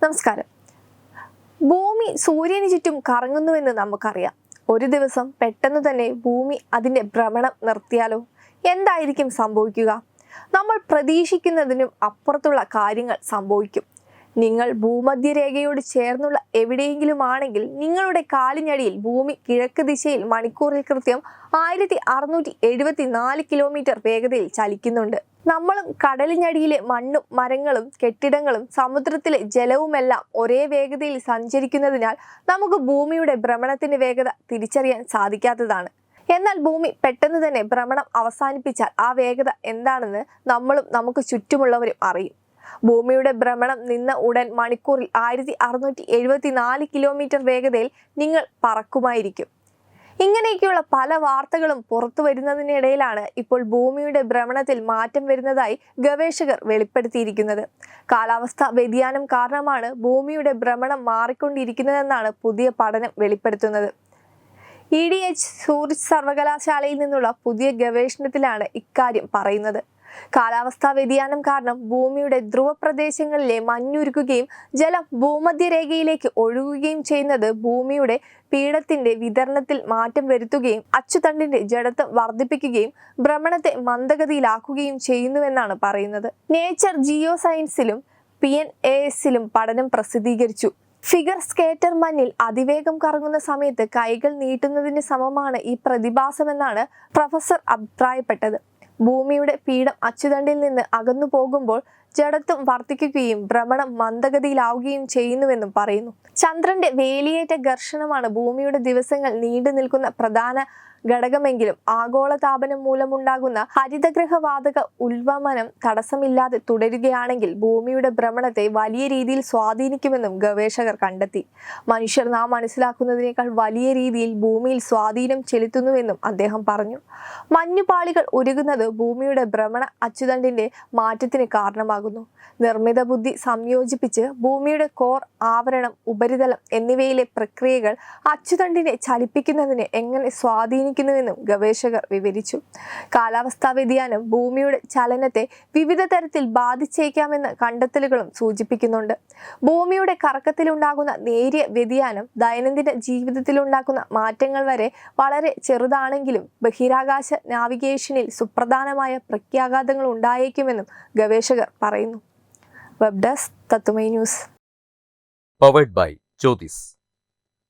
നമസ്കാരം. ഭൂമി സൂര്യന് ചുറ്റും കറങ്ങുന്നുവെന്ന് നമുക്കറിയാം. ഒരു ദിവസം പെട്ടെന്ന് തന്നെ ഭൂമി അതിൻ്റെ ഭ്രമണം നിർത്തിയാലോ? എന്തായിരിക്കും സംഭവിക്കുക? നമ്മൾ പ്രതീക്ഷിക്കുന്നതിനും അപ്പുറത്തുള്ള കാര്യങ്ങൾ സംഭവിക്കും. നിങ്ങൾ ഭൂമധ്യരേഖയോട് ചേർന്നുള്ള എവിടെയെങ്കിലും ആണെങ്കിൽ നിങ്ങളുടെ കാലിനടിയിൽ ഭൂമി കിഴക്ക് ദിശയിൽ മണിക്കൂറിൽ കൃത്യം 1674 കിലോമീറ്റർ വേഗതയിൽ ചലിക്കുന്നുണ്ട്. നമ്മളും കടലിനടിയിലെ മണ്ണും മരങ്ങളും കെട്ടിടങ്ങളും സമുദ്രത്തിലെ ജലവുമെല്ലാം ഒരേ വേഗതയിൽ സഞ്ചരിക്കുന്നതിനാൽ നമുക്ക് ഭൂമിയുടെ ഭ്രമണത്തിന്റെ വേഗത തിരിച്ചറിയാൻ സാധിക്കാത്തതാണ്. എന്നാൽ ഭൂമി പെട്ടെന്ന് തന്നെ ഭ്രമണം അവസാനിപ്പിച്ചാൽ ആ വേഗത എന്താണെന്ന് നമ്മളും നമുക്ക് ചുറ്റുമുള്ളവരും അറിയും. ഭൂമിയുടെ ഭ്രമണം നിന്ന ഉടൻ മണിക്കൂറിൽ 1674 കിലോമീറ്റർ വേഗതയിൽ നിങ്ങൾ പറക്കുമായിരിക്കും. ഇങ്ങനെയൊക്കെയുള്ള പല വാർത്തകളും പുറത്തു വരുന്നതിനിടയിലാണ് ഇപ്പോൾ ഭൂമിയുടെ ഭ്രമണത്തിൽ മാറ്റം വരുന്നതായി ഗവേഷകർ വെളിപ്പെടുത്തിയിരിക്കുന്നത്. കാലാവസ്ഥാ വ്യതിയാനം കാരണമാണ് ഭൂമിയുടെ ഭ്രമണം മാറിക്കൊണ്ടിരിക്കുന്നതെന്നാണ് പുതിയ പഠനം വെളിപ്പെടുത്തുന്നത്. ETH സൂറിച്ച് സർവകലാശാലയിൽ നിന്നുള്ള പുതിയ ഗവേഷണത്തിലാണ് ഇക്കാര്യം പറയുന്നത്. കാലാവസ്ഥാ വ്യതിയാനം കാരണം ഭൂമിയുടെ ധ്രുവ പ്രദേശങ്ങളിലെ മഞ്ഞുരുകുകയും ജലം ഭൂമധ്യരേഖയിലേക്ക് ഒഴുകുകയും ചെയ്യുന്നത് ഭൂമിയുടെ പീഠത്തിന്റെ വിതരണത്തിൽ മാറ്റം വരുത്തുകയും അച്ചുതണ്ടിന്റെ ജഡത്വം വർദ്ധിപ്പിക്കുകയും ഭ്രമണത്തെ മന്ദഗതിയിലാക്കുകയും ചെയ്യുന്നുവെന്നാണ് പറയുന്നത്. നേച്ചർ ജിയോ സയൻസിലും PNASലും പഠനം പ്രസിദ്ധീകരിച്ചു. ഫിഗർ സ്കേറ്റർ മഞ്ഞിൽ അതിവേഗം കറങ്ങുന്ന സമയത്ത് കൈകൾ നീട്ടുന്നതിന് സമമാണ് ഈ പ്രതിഭാസമെന്നാണ് പ്രൊഫസർ അഭിപ്രായപ്പെട്ടത്. ഭൂമിയുടെ പീഠം അച്ചുതണ്ടിൽ നിന്ന് അകന്നു പോകുമ്പോൾ ജഡത്വം വർദ്ധിക്കുകയും ഭ്രമണം മന്ദഗതിയിലാവുകയും ചെയ്യുന്നുവെന്നും പറയുന്നു. ചന്ദ്രന്റെ വേലിയേറ്റ ഘർഷണമാണ് ഭൂമിയുടെ ദിവസങ്ങൾ നീണ്ടു നിൽക്കുന്ന പ്രധാന ഘടകമെങ്കിലും ആഗോളതാപനം മൂലമുണ്ടാകുന്ന ഹരിതഗൃഹവാതക ഉൽവമനം തടസ്സമില്ലാതെ തുടരുകയാണെങ്കിൽ ഭൂമിയുടെ ഭ്രമണത്തെ വലിയ രീതിയിൽ സ്വാധീനിക്കുമെന്നും ഗവേഷകർ കണ്ടെത്തി. മനുഷ്യർ നാം മനസ്സിലാക്കുന്നതിനേക്കാൾ വലിയ രീതിയിൽ ഭൂമിയിൽ സ്വാധീനം ചെലുത്തുന്നുവെന്നും അദ്ദേഹം പറഞ്ഞു. മഞ്ഞുപാളികൾ ഉരുകുന്നത് ഭൂമിയുടെ ഭ്രമണ അച്ചുതണ്ടിന്റെ മാറ്റത്തിന് കാരണമാകുന്നു. നിർമ്മിത ബുദ്ധി സംയോജിപ്പിച്ച് ഭൂമിയുടെ കോർ, ആവരണം, ഉപരിതലം എന്നിവയിലെ പ്രക്രിയകൾ അച്ചുതണ്ടിനെ ചലിപ്പിക്കുന്നതിന് എങ്ങനെ സ്വാധീനിക്കുന്നുവെന്നും ഗവേഷകർ വിവരിച്ചു. കാലാവസ്ഥാ വ്യതിയാനം ഭൂമിയുടെ ചലനത്തെ വിവിധ തരത്തിൽ ബാധിച്ചേക്കാമെന്ന് കണ്ടെത്തലുകളും സൂചിപ്പിക്കുന്നുണ്ട്. ഭൂമിയുടെ കറക്കത്തിലുണ്ടാകുന്ന നേരിയ വ്യതിയാനം ദൈനംദിന ജീവിതത്തിലുണ്ടാക്കുന്ന മാറ്റങ്ങൾ വരെ വളരെ ചെറുതാണെങ്കിലും ബഹിരാകാശ നാവിഗേഷനിൽ സുപ്രധാനമായ പ്രത്യാഘാതങ്ങൾ ഉണ്ടായേക്കുമെന്നും ഗവേഷകർ പറയുന്നു. വെബ് ഡെസ്ക് തത്തുമൈ news. Powered by Jyotis.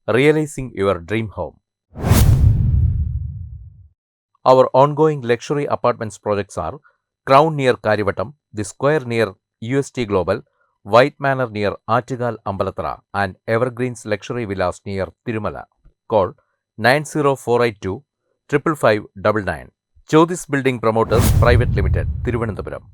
Realizing your dream home. Our ongoing luxury apartments projects are Crown near Karivattam, The Square near UST Global, White Manor near Attigal Ambalathara, and Evergreens Luxury Villas near Tirumala. Call 90482 55599. Jyotis Building Promoters Private Limited, Thiruvananthapuram.